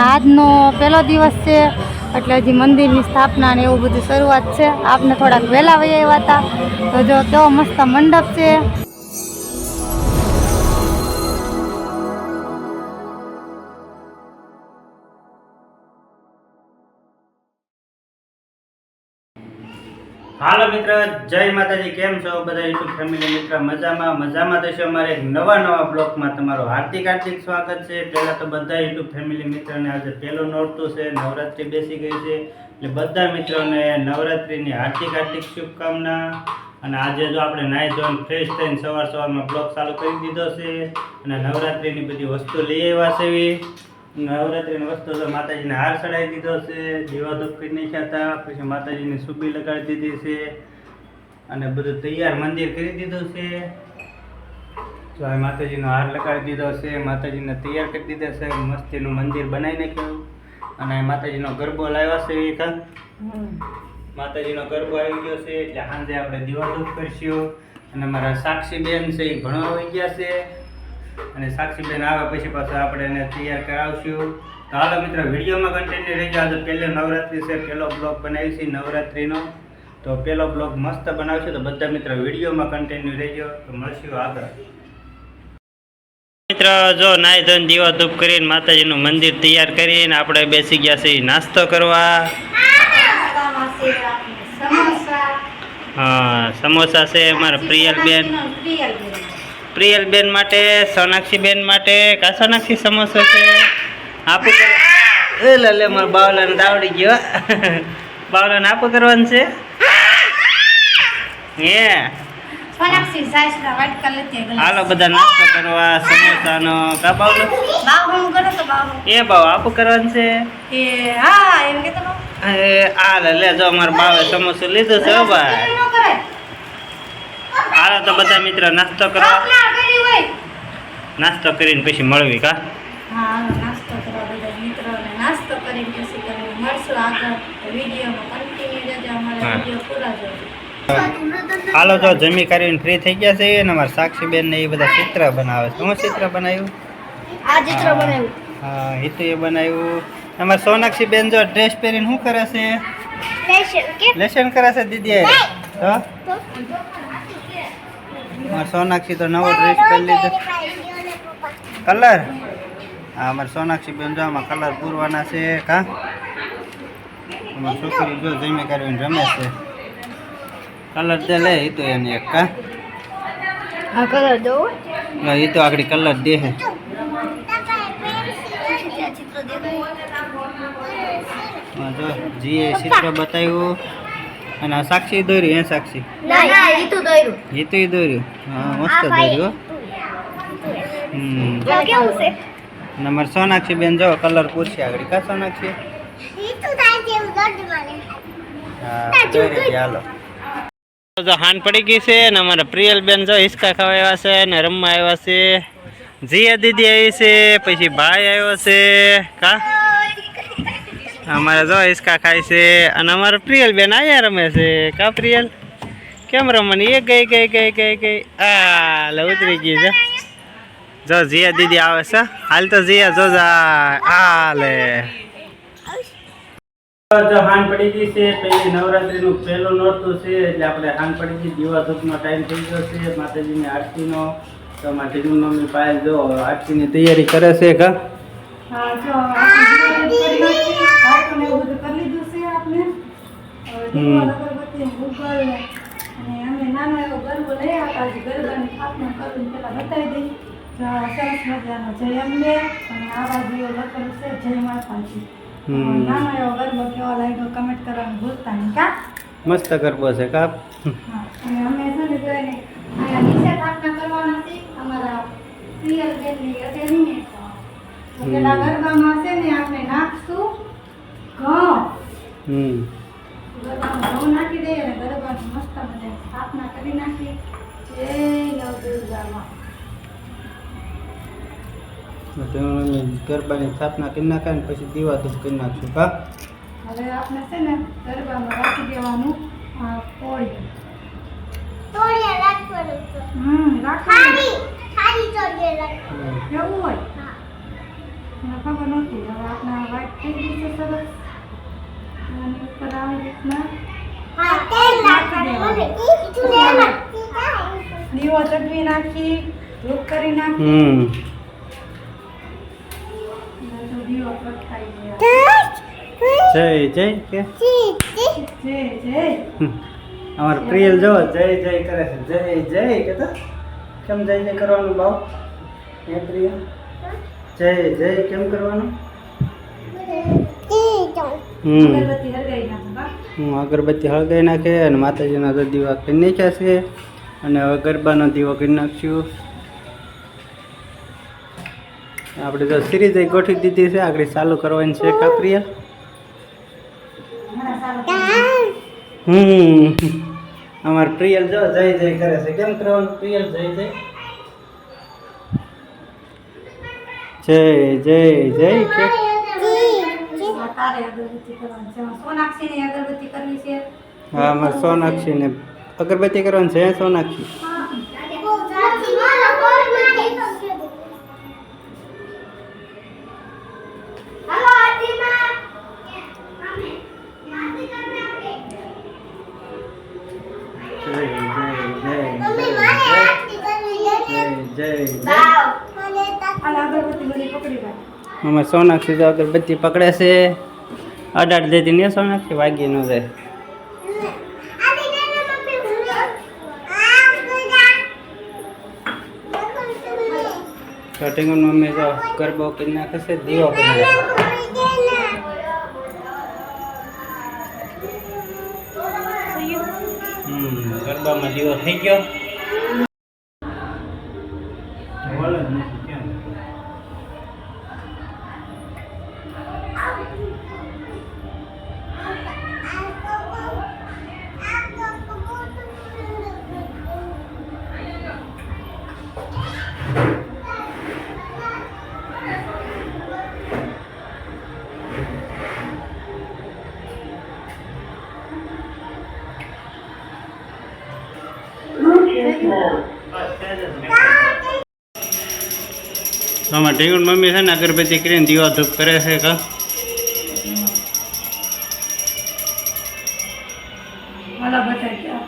આજનો પહેલો દિવસ છે એટલે હજી મંદિરની સ્થાપના ને એવું બધું શરૂઆત છે. આપને થોડાક વહેલા વહી આવ્યા હતા તો જો કેવો મસ્ત મંડપ છે. હાલો મિત્ર, જય માતાજી. કેમ છો બધા યુટ્યુબ ફેમિલી મિત્ર? મજામાં થશે. અમારે એક નવા બ્લોગમાં તમારું હાર્દિક સ્વાગત છે. પહેલાં તો બધા યુટ્યુબ ફેમિલી મિત્રોને આજે પહેલું નોરતું છે, નવરાત્રિ બેસી ગઈ છે એટલે બધા મિત્રોને નવરાત્રિની હાર્દિક શુભકામના. અને આજે જો આપણે નાહી ધોઈને ફ્રેશ થઈને સવારમાં બ્લોગ ચાલુ કરી દીધો છે અને નવરાત્રિની બધી વસ્તુ લઈ આવ્યા છે. નવરાત્રિની વસ્તુ તો માતાજીને હાર ચડાવી દીધો છે, દીવાધૂપ કરી નાખ્યા હતા, પછી માતાજીને સુબી લગાડી દીધી છે અને બધું તૈયાર મંદિર કરી દીધું છે. તો આ માતાજીનો હાર લગાડી દીધો છે, માતાજીને તૈયાર કરી દીધા છે, મસ્તીનું મંદિર બનાવી નાખ્યું. અને માતાજીનો ગરબો લાવ્યા છે. માતાજીનો ગરબો આવી ગયો છે એટલે સાંજે આપણે દીવાધૂપ કરશું. અને મારા સાક્ષી બેન છે એ ભણવા આવી ગયા છે અને સાક્ષીબેન આવે પછી પાછા આપણે એને તૈયાર કરાવશું. તો હાલો મિત્રો, વિડીયોમાં કન્ટિન્યુ રહેજો. આજે પહેલો નવરાત્રિ છે, પહેલો બ્લોગ બનાવીશું નવરાત્રિનો. તો પહેલો બ્લોગ મસ્ત બનાવશું તો બધા મિત્રો વિડીયોમાં કન્ટિન્યુ રહેજો. તો મળશું આગળ. મિત્રો જો નાઈ ધોઈને દીવા ધૂપ કરીને માતાજીનું મંદિર તૈયાર કરીને આપણે બેસી ગયા છીએ નાસ્તો કરવા. હા, સમોસા છે અમારા પ્રિયલબેન માટે, સોનાક્ષીબેન માટે. કા સોનાક્ષી સમોસો છે આપું લે મારા બાવલાને દાવડી ગયો. બાવલાને આપું કરવાનું છે હે. હાલો બધા નાસ્તો કરવા સમોસાનો. કા બાવલો એ બાવ આપું કરવાનું છે. લે જો અમારા બાવે સમોસો લીધું છે ભાઈ. હાલો તો બધા મિત્રો નાસ્તો કરવા. નાસ્તો કરીને પછી મળવી. કા હાલો તો જમી કરીને ફ્રી થઈ ગયા છે ને અમારા સાક્ષીબેન ને એ બધા ચિત્ર બનાવે છે. શું ચિત્ર બનાવ્યું? હા, હિતુ એ બનાવ્યું. અમારા સોનાક્ષી બેન જો ડ્રેસ પહેરીને શું કરે છે? લેશન કરે છે દીદી. તો સોનાક્ષી તો નવો ડ્રેસ પહેરી લીધો. કલર? હા, અમારે સોનાક્ષી બેન જો આમાં કલર પૂરવાના છે. કા અમારી છોકરી જો જમી કરીને રમે છે. કલર દે લે એ તો એને એક. કા કલર દો એ તો આગળ કલર દે હે. જો જીએ ચિત્ર બતાવ્યું અને આ સાક્ષી દોર્યું. હે સાક્ષી? હિતુ દોર્યું. હા, મસ્ત દોર્યું. નંબર સોનાક્ષી બેન જો કલર પૂછશે આગળ. કા સોનાક્ષી? હા, હાલો જો હાન પડી ગઈ છે ને અમારા પ્રિયલ બેન જો હિસકા ખાવા આવ્યા છે ને રમવા આવ્યા છે. જીયા દીદી આવી છે, પછી ભાઈ આવ્યો છે. કા અમારે જો હિસકા ખાય છે અને અમારા પ્રિયલ બેન અહીંયા રમે છે. કા પ્રિયલ કેમ રમવાની? એ ગઈ લે ઉતરી ગઈ છે. જો જીયા દીદી આવે છે. હાલ તો જીયા જો લે હાન પડી ગઈ છે. પહેલી નવરાત્રીનું પહેલું નોરતું છે એટલે આપણે હાન પડી ગઈ. દીવા ધૂપનો ટાઈમ થઈ ગયો છે માતાજીની આરતીનો. તો માતાજી મમ્મી પાયલ જો આરતીની તૈયારી કરે છે. કા સરસ મજાનો જય અંબે અને આવા જીવો લખેલું છે જય માતાજી. નાનો એવો ગરબો કેવો લાગ્યો કમેન્ટ કરવાનું ભૂલતા નહીં. કા મસ્ત ગરબો છે. કા અને અમે છે ને જોઈને અહીંયા નીચે સ્થાપના કરવાના છે અમારા પ્રિયલ બેનની અટેની. તો પેલા ગરબામાં છે ને આપણે નાખશું ઘઉં. ગરબામાં ઘઉં નાખી દઈએ અને ગરબાની મસ્ત મજાની સ્થાપના કરી નાખી. જય નવ દુર્ગામાં ગરબાની સ્થાપના કરી નાખે ને પછી દીવા ધૂપ કરી નાખશું. કા હવે આપણે છે ને ગરબામાં રાખી દેવાનું આ કોળી. રાખવાનું એવું હોય મને ખબર નહોતી. હવે આપણે વાઈટ થઈ ગઈ છે સરસ. આની ઉપર આવી રીતના દીવો ચડવી નાખી, ધૂપ કરી નાખી. દીવો પ્રગટાઈ ગયા. જય જય કે જય જય. અમાર પ્રિયલ જો જય જય કરે છે. જય જય કે તો કેમ જય જય કરવાનું બાવ? હે પ્રિયલ જય જય કેમ કરવાનું? અગરબત્તી હળગાઈ નાખો બા. અગરબત્તી હળગાઈ નાખે અને માતાજીના તો દીવા કરી નાખ્યા છે અને હવે ગરબાનો દીવો કરી નાખશું. આપણે તો સિરીઝ ગોઠવી દીધી છે, આગળ ચાલુ કરવાની છે. કા પ્રિયલ? અમાર પ્રિયલ જો જય જય કરે છે. કેમ કરવાનું પ્રિયલ? જય જય જય જય જય કે તારે અગરબત્તી કરવાની છે. સોનાક્ષીની અગરબત્તી કરવી છે. હા, અમારે સોનાક્ષીને અગરબત્તી કરવાની છે. સોનાક્ષી અમે સોનાક્ષી તો અગરબત્તી પકડે છે. અડાડ દેતી ને સોનાક્ષી વાગી ન જાય. સ્ટાર્ટિંગ મમ્મી તો ગરબો કરી નાખે છે, દીવો કરી નાખે. ગરબામાં દીવો થઈ ગયો. આમાં ઢીંગણ મમ્મી છે ને અગરબત્તી કરીને દીવા ધૂપ કરે છે. કા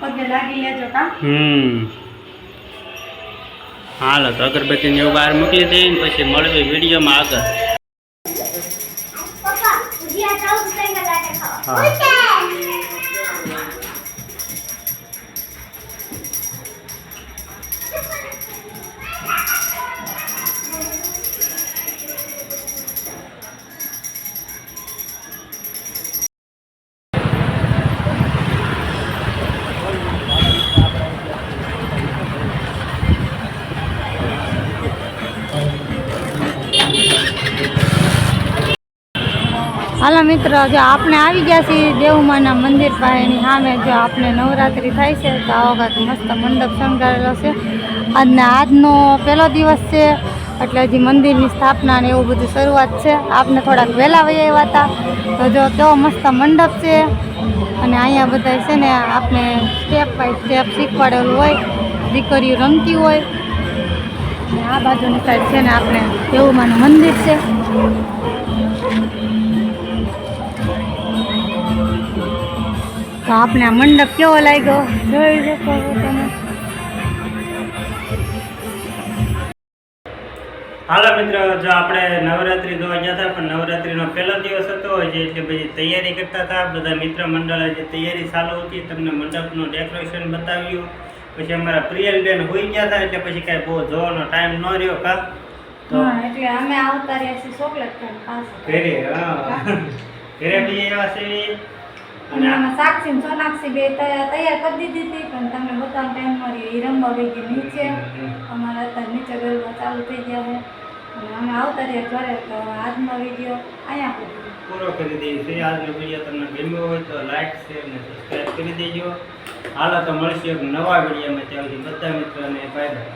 પગે લાગી લેજો કા. હાલો તો અગરબત્તી ને એવું બહાર મૂકી દઈએ ને પછી મળવી વિડીયોમાં આગળ. હા હાલો મિત્રો, જો આપણે આવી ગયા છીએ દેવમાના મંદિર પાસેની સામે. જો આપણે નવરાત્રિ થાય છે તો આવો કાંઈક મસ્ત મંડપ શણગારેલો છે. આજનો પહેલો દિવસ છે એટલે હજી મંદિરની સ્થાપના ને એવું બધું શરૂઆત છે. આપણે થોડાક વહેલા વહી આવ્યા હતા તો જો કેવો મસ્ત મંડપ છે. અને અહીંયા બધા છે ને આપણે સ્ટેપ બાય સ્ટેપ શીખવાડેલું હોય, દીકરીઓ રમતી હોય. અને આ બાજુની સાઈડ છે ને આપણે દેવમાનું મંદિર છે. તો આપણે આ મંડપ કેવો લાગ્યો જોઈ શકો તમે. હાલો મિત્રો, જો આપણે નવરાત્રી જોવા ગયા હતા પણ નવરાત્રીનો પહેલો દિવસ હતો જે એટલે બધી તૈયારી કરતા હતા બધા મિત્ર મંડળે. જે તૈયારી ચાલુ હતી તમને મંડપનું ડેકોરેશન બતાવ્યું. પછી અમારા પ્રિયલબેન હોઈ ગયા હતા એટલે પછી કાંઈ બહુ જોવાનો ટાઈમ ન રહ્યો. કા તો એટલે અમે આવતા રહ્યા છીએ ચોકલેટ ખાઈને પાસે ઘરે. ઘરે બી એવા છે. અને આમાં સાક્ષી ને સોનાક્ષી બે તૈયાર કરી દીધી હતી પણ તમને બતાવવાનો ટાઈમ મળ્યો. એ રમવા વહી ગઈ નીચે. અમારા અત્યારે નીચે ગરબા ચાલુ થઈ ગયા છે અને અમે આવતા રહ્યા ઘરે. તો આજનો વિડીયો અહીંયા પૂરો કરી દઈએ છીએ. આજનો વિડીયો તમને ગમ્યો હોય તો લાઈક શેર અને સબસ્ક્રાઈબ કરી દેજો. હાલો તો મળશે એક નવા વિડીયોમાં. ત્યાં સુધી બધા મિત્રોને બાય બાય.